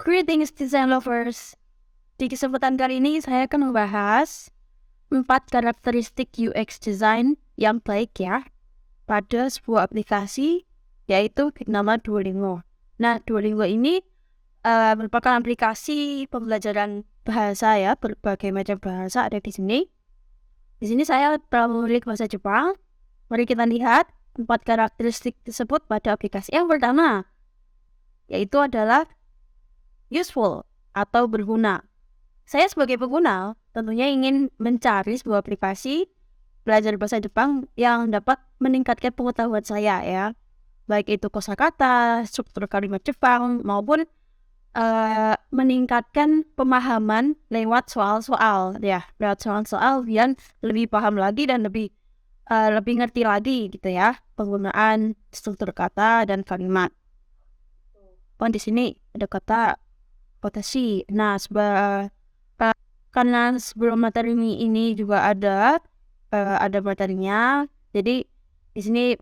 Greetings design lovers. Di kesempatan kali ini saya akan membahas 4 karakteristik UX design yang baik ya pada sebuah aplikasi, yaitu nama Duolingo. Nah, Duolingo ini merupakan aplikasi pembelajaran bahasa ya, berbagai macam bahasa ada di sini. Di sini saya telah memilih bahasa Jepang. Mari kita lihat 4 karakteristik tersebut pada aplikasi. Yang pertama, yaitu adalah useful atau berguna. Saya sebagai pengguna tentunya ingin mencari sebuah aplikasi belajar bahasa Jepang yang dapat meningkatkan pengetahuan saya ya. Baik itu kosakata, struktur kalimat Jepang maupun meningkatkan pemahaman lewat soal-soal ya. Lewat soal-soal biar lebih paham lagi dan lebih ngerti lagi gitu ya penggunaan struktur kata dan kalimat. Di sini ada kata potensi. Nah, karena sebelum materi ini juga ada materinya, jadi di sini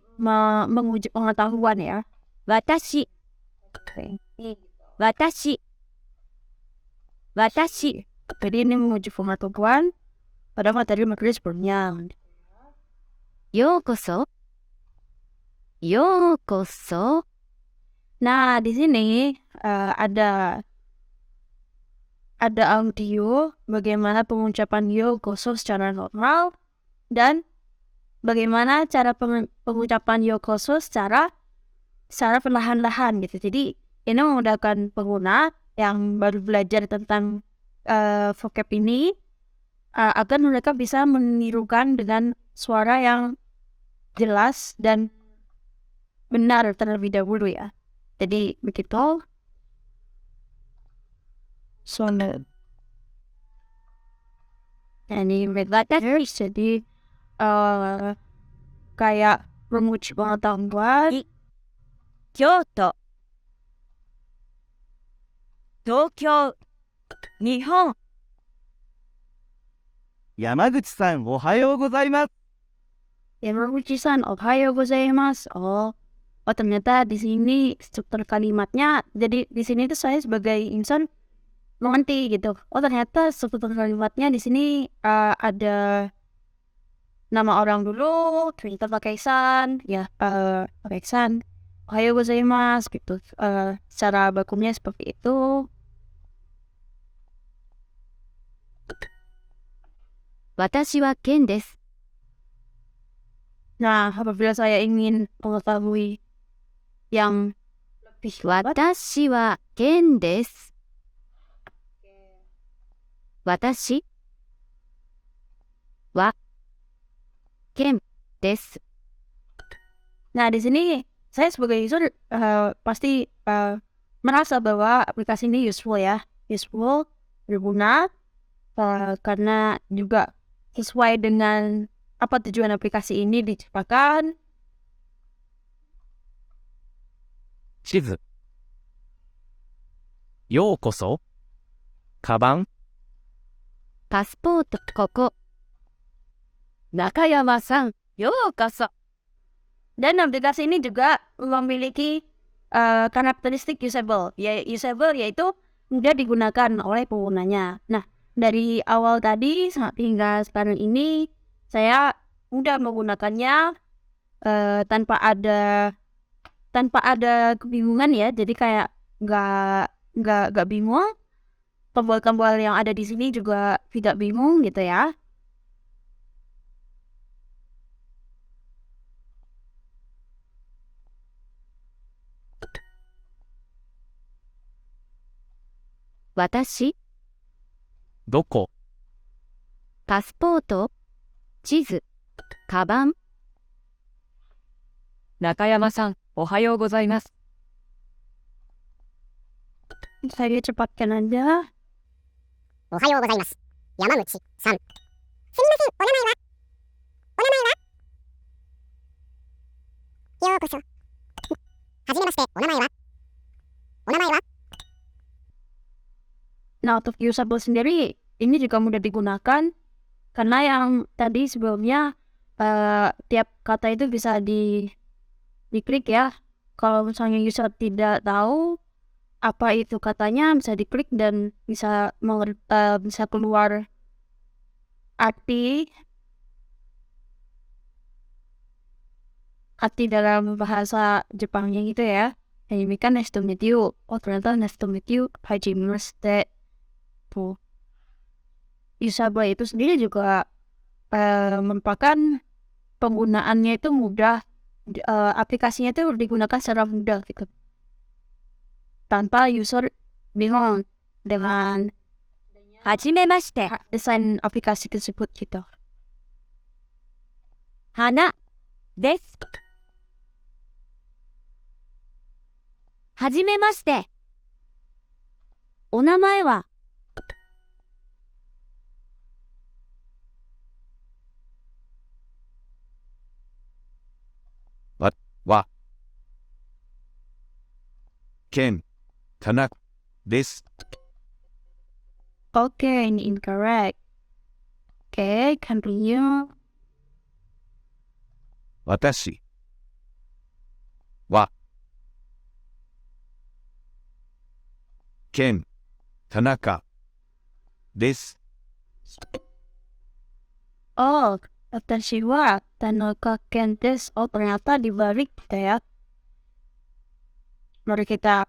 menguji pengetahuan ya. Watashi, watashi, watashi. Jadi ini menguji pengetahuan pada materi sebelumnya. Yokoso, yokoso. Nah, di sini ada audio bagaimana pengucapan yokoso secara normal dan bagaimana cara pengucapan yokoso secara perlahan-lahan gitu. Jadi ini memudahkan pengguna yang baru belajar tentang vocab ini agar mereka bisa menirukan dengan suara yang jelas dan benar terlebih dahulu ya. Jadi begitu. Soalnya ini terus jadi kayak menguji pengetahuan. Kyoto, Tokyo, Nihon. 山口さん、おはようございます。Yamaguchi-san, ohayo gozaimasu. Oh, ternyata di sini struktur kalimatnya. Jadi di sini tuh saya sebagai insan mengerti gitu. Oh, ternyata struktur kalimatnya di sini ada nama orang dulu, ternyata pakai san, ya pakai san. Ohayo gozaimasu gitu. Secara bakunya seperti itu. Watashi wa ken desu. Nah, apabila saya ingin mengetahui yang lebih watashi wa ken desu. Watashi wa ken desu. Nah, di sini saya sebagai user pasti merasa bahwa aplikasi ini useful ya. Useful, berguna, karena juga sesuai dengan apa tujuan aplikasi ini diciptakan. 地図。ようこそ。カバン。パスポート、ここ。中山さん、ようこそ。Dan aplikasi ini juga memiliki karakteristik usable. Usable yaitu mudah digunakan oleh penggunanya. Nah, dari awal tadi hingga sekarang ini saya mudah menggunakannya tanpa ada kebingungan ya. Jadi kayak nggak bingung. Tombol-tombol yang ada di sini juga tidak bingung gitu ya. Watashi, どこ。パスポート、地図、カバン。中山さん、おはようございます。Saya cepatkan aja. おはようございます。山口さん。すみません、お名前はようこそ。はじめまして、お名前は Nah, untuk usable sendiri, ini juga mudah digunakan karena yang tadi sebelumnya tiap kata itu bisa diklik ya. Kalau misalnya user tidak tahu apa itu katanya, bisa diklik dan bisa bisa keluar arti dalam bahasa Jepangnya gitu ya. Yang ini kan nice to meet you. Oh ternyata nice to meet you, hajimemashite. Tuh. Yusaba itu sendiri juga merupakan penggunaannya itu mudah. Aplikasinya itu digunakan secara mudah gitu. Tanpa user bingung dengan はじめまして。 desain aplikasi tersebut gitu. 花です。はじめまして。お名前はは、Ken, 田中です。 Oke, ini incorrect. Oke, continue. 私は、Ken, 田中です。 Oh, watashi wa Tanaka Ken desu. Oh, ternyata dibalik gitu ya. Mari kita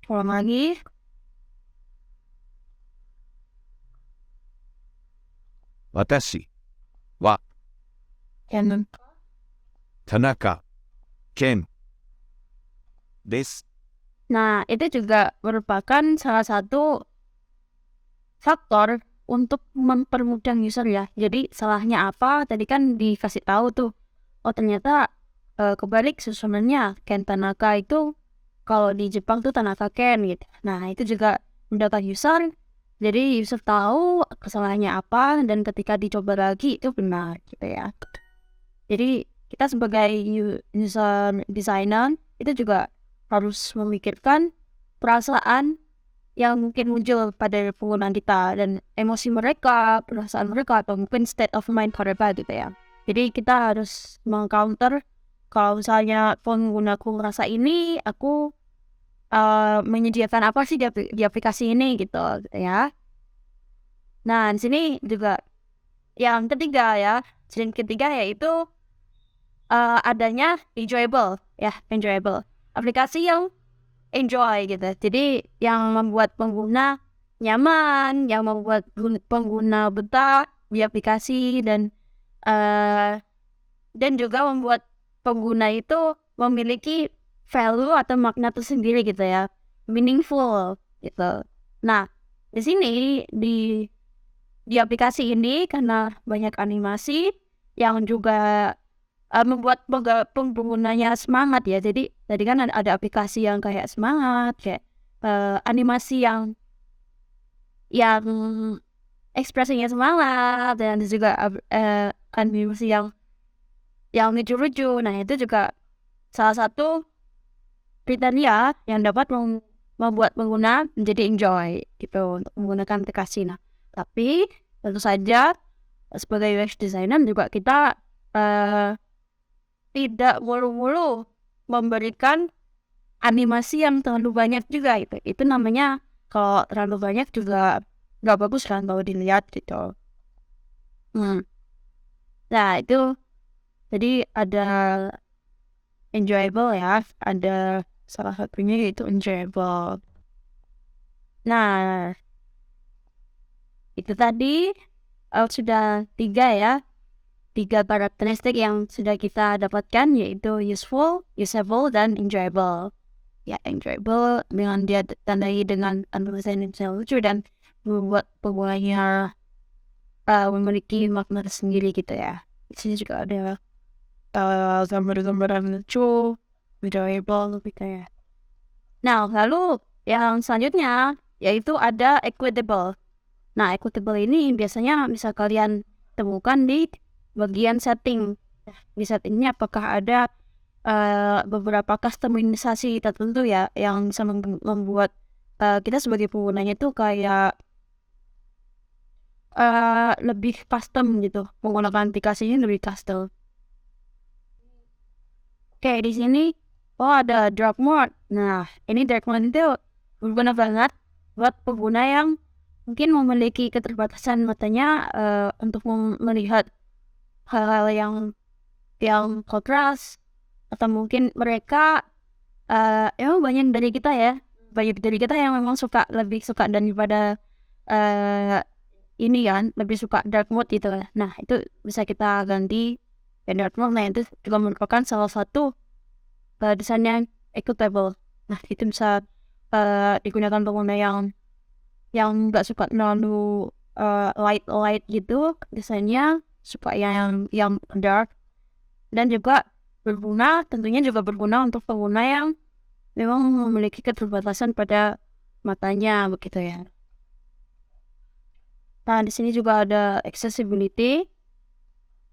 ulang lagi. 私は Ken. 田中健です。 Nah, itu juga merupakan salah satu faktor untuk mempermudah user ya. Jadi salahnya apa? Tadi kan dikasih tahu tuh. Oh ternyata kebalik susunannya. Ken Tanaka itu kalau di Jepang tuh Tanaka Ken gitu. Nah itu juga mendata user. Jadi user tahu kesalahannya apa dan ketika dicoba lagi itu benar gitu ya. Jadi kita sebagai user designer itu juga harus memikirkan perasaan yang mungkin muncul pada penggunaan kita dan emosi mereka, perasaan mereka atau mungkin state of mind mereka gitu ya. Jadi kita harus mengcounter kalau misalnya penggunaku merasa ini, aku menyediakan apa sih di aplikasi ini gitu ya. Nah di sini juga yang ketiga ya, ciri ketiga yaitu adanya enjoyable ya, enjoyable. Aplikasi yang enjoy gitu. Jadi yang membuat pengguna nyaman, yang membuat pengguna betah di aplikasi dan juga membuat pengguna itu memiliki value atau makna tersendiri gitu ya, meaningful gitu. Nah di sini di aplikasi ini karena banyak animasi yang juga membuat penggunanya semangat ya. Jadi tadi kan ada aplikasi yang kayak semangat, kayak animasi yang ekspresinya semangat dan juga animasi yang lucu-lucu. Nah itu juga salah satu kriteria yang dapat membuat pengguna menjadi enjoy gitu untuk menggunakan aplikasi. Nah tapi tentu saja sebagai UX designer juga kita tidak mulu-mulu memberikan animasi yang terlalu banyak juga gitu. Itu namanya kalau terlalu banyak juga nggak bagus kan kalau dilihat gitu. Nah itu jadi ada enjoyable ya, ada salah satunya yaitu enjoyable. Nah itu tadi sudah 3 ya. 3 karakteristik yang sudah kita dapatkan yaitu useful, usable, dan enjoyable. Ya, enjoyable dengan dia tandai dengan animasi yang lucu dan membuat penggunanya memiliki makna tersendiri gitu ya. Di sini juga ada gambar-gambaran lucu, enjoyable gitu ya. Nah, lalu yang selanjutnya yaitu ada equitable. Nah, equitable ini biasanya bisa kalian temukan di bagian setting. Di settingnya apakah ada beberapa customisasi tertentu ya yang bisa membuat kita sebagai penggunanya itu kayak lebih custom gitu, menggunakan aplikasinya lebih custom. Oke, di sini oh ada dark mode. Nah, ini dark mode itu berguna banget buat pengguna yang mungkin memiliki keterbatasan matanya untuk melihat hal-hal yang kontras, atau mungkin mereka emang banyak dari kita yang memang lebih suka daripada ini kan, lebih suka dark mode gitu. Nah, itu bisa kita ganti ke dark mode. Nah, itu juga merupakan salah satu desain yang equitable. Nah, itu bisa digunakan pengguna yang nggak suka terlalu light gitu desainnya, suka yang dark. Dan juga tentunya juga berguna untuk pengguna yang memang memiliki keterbatasan pada matanya begitu ya. Nah, di sini juga ada accessibility.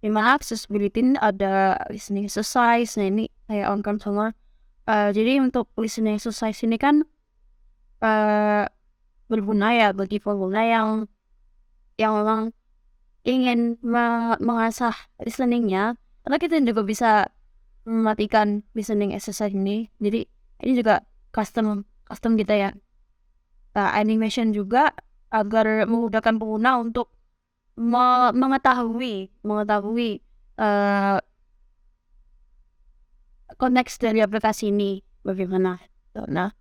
Di mana accessibility ini ada listening exercise. Nah, ini kayak on semua. Jadi untuk listening exercise ini kan berguna ya bagi pengguna yang memang ingin mengasah listeningnya, karena kita juga bisa mematikan listening exercise ini. Jadi ini juga custom gitu ya. Animation juga agar memudahkan pengguna untuk mengetahui konteks dari aplikasi ini bagaimana. Nah,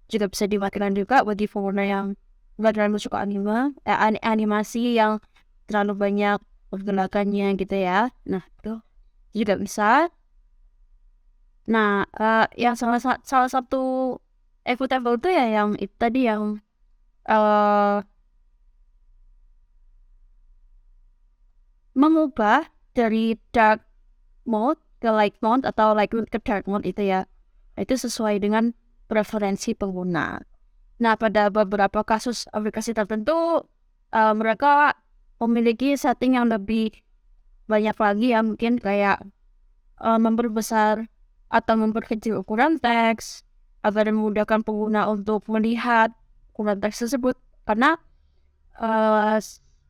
juga bisa dimatikan juga bagi pengguna yang nggak terlalu suka animasi yang terlalu banyak pergerakannya gitu ya. Nah, itu juga bisa. Nah, yang salah satu equitable itu ya yang itu tadi, yang mengubah dari dark mode ke light mode atau light mode ke dark mode itu ya. Itu sesuai dengan preferensi pengguna. Nah, pada beberapa kasus aplikasi tertentu mereka memiliki setting yang lebih banyak lagi ya, mungkin kayak memperbesar atau memperkecil ukuran teks agar memudahkan pengguna untuk melihat ukuran teks tersebut. Karena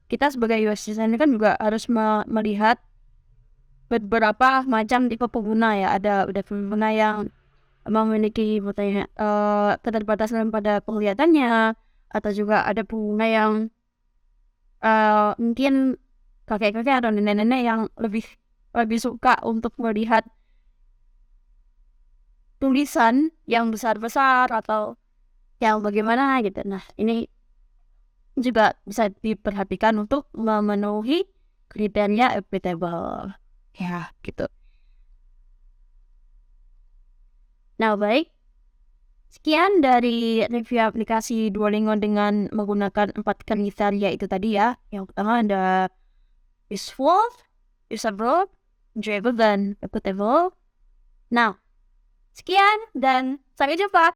kita sebagai UX designer kan juga harus melihat beberapa macam tipe pengguna ya. Ada pengguna yang memiliki keterbatasan pada penglihatannya, atau juga ada pengguna yang mungkin kakek-kakek atau nenek-nenek yang lebih suka untuk melihat tulisan yang besar-besar atau yang bagaimana gitu. Nah, ini juga bisa diperhatikan untuk memenuhi kriteria equitable ya gitu. Nah, baik, sekian dari review aplikasi Duolingo dengan menggunakan 4 kriteria itu tadi ya. Yang pertama ada useful, usable, enjoyable, dan equitable. Nah, sekian dan sampai jumpa.